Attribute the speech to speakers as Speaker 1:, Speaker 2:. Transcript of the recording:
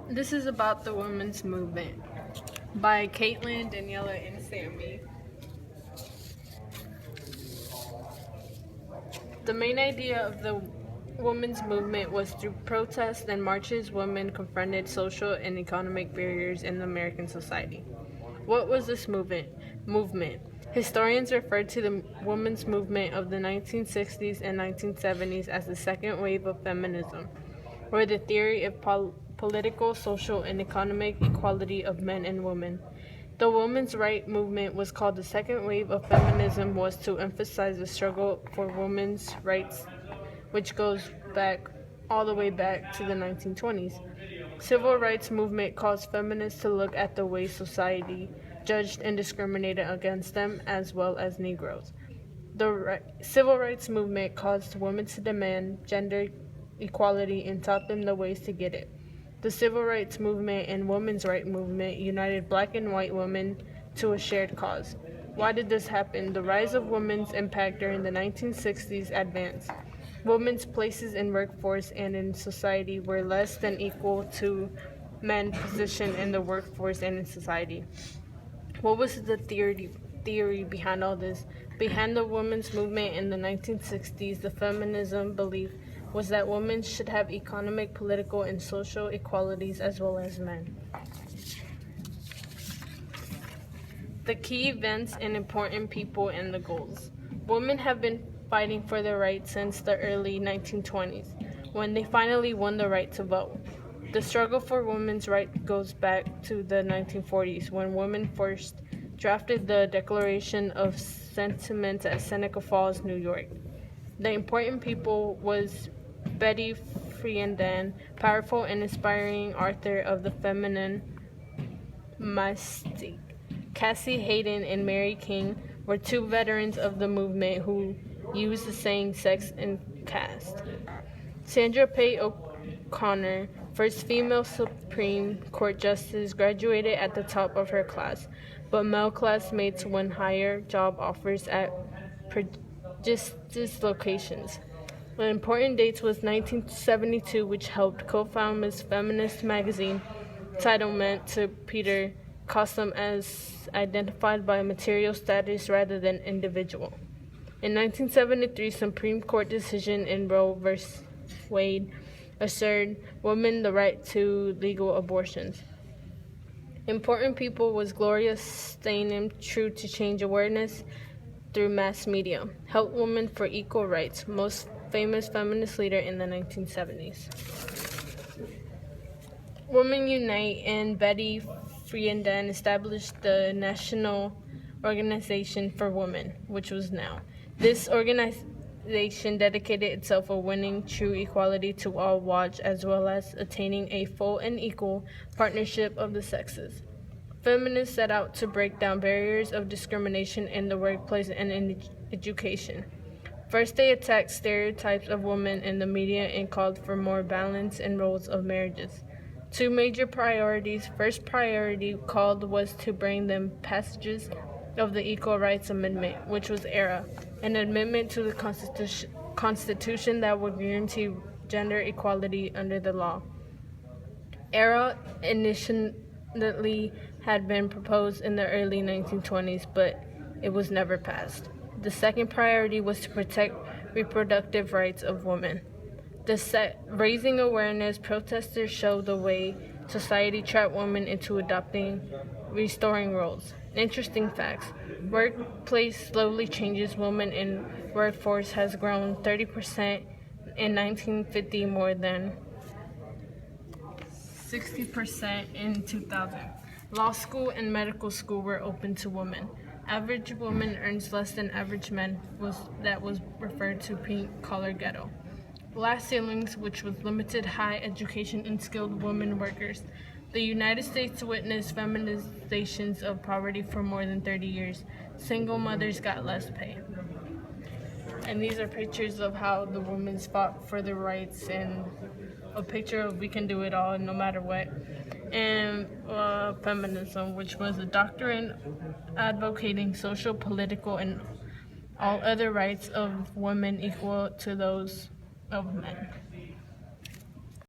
Speaker 1: This is about the women's movement by Caitlin, Daniela, and Sammy. The main idea of the women's movement was through protests and marches, women confronted social and economic barriers in American society. What was this movement? Historians refer to the women's movement of the 1960s and 1970s as the second wave of feminism, or the theory of political, social, and economic equality of men and women. The women's rights movement was called the second wave of feminism was to emphasize the struggle for women's rights, which goes back all the way back to the 1920s. Civil rights movement caused feminists to look at the way society judged and discriminated against them as well as Negroes. The civil rights movement caused women to demand gender equality and taught them the ways to get it. The civil rights movement and women's rights movement united black and white women to a shared cause. Why did this happen? The rise of women's impact during the 1960s advanced. Women's places in workforce and in society were less than equal to men's position in the workforce and in society. What was the theory behind all this? Behind the women's movement in the 1960s, the feminism belief was that women should have economic, political, and social equalities as well as men. The key events and important people and the goals. Women have been fighting for their rights since the early 1920s, when they finally won the right to vote. The struggle for women's rights goes back to the 1940s, when women first drafted the Declaration of Sentiments at Seneca Falls, New York. The important people was Betty Friedan, powerful and inspiring author of the feminine mystique. Cassie Hayden and Mary King were two veterans of the movement who used the saying sex and caste. Sandra Day O'Connor, first female Supreme Court justice, graduated at the top of her class, but male classmates won higher job offers at prestigious locations. An important date was 1972, which helped co-found Ms. Feminist magazine, entitlement to Peter Custom as identified by material status rather than individual. In 1973, Supreme Court decision in Roe v. Wade assured women the right to legal abortions. Important people was Gloria Steinem, true to change awareness through mass media, helped women for equal rights, most famous feminist leader in the 1970s. Women Unite and Betty Friedan established the National Organization for Women, which was NOW. This organization dedicated itself to winning true equality to all watch as well as attaining a full and equal partnership of the sexes. Feminists set out to break down barriers of discrimination in the workplace and in education. First, they attacked stereotypes of women in the media and called for more balance in roles of marriages. Two major priorities. First priority called was to bring them passages of the Equal Rights Amendment, which was ERA, an amendment to the Constitution that would guarantee gender equality under the law. ERA initially had been proposed in the early 1920s, but it was never passed. The second priority was to protect reproductive rights of women. Raising awareness, protesters showed the way society trapped women into adopting restoring roles. Interesting facts. Workplace slowly changes. Women in workforce has grown 30% in 1950, more than 60% in 2000. Law school and medical school were open to women. Average woman earns less than average men, that was referred to pink-collar ghetto. Glass ceilings, which was limited high education and skilled women workers. The United States witnessed feminizations of poverty for more than 30 years. Single mothers got less pay. And these are pictures of how the women fought for their rights, and a picture of we can do it all no matter what. And feminism, which was a doctrine advocating social, political, and all other rights of women equal to those of men.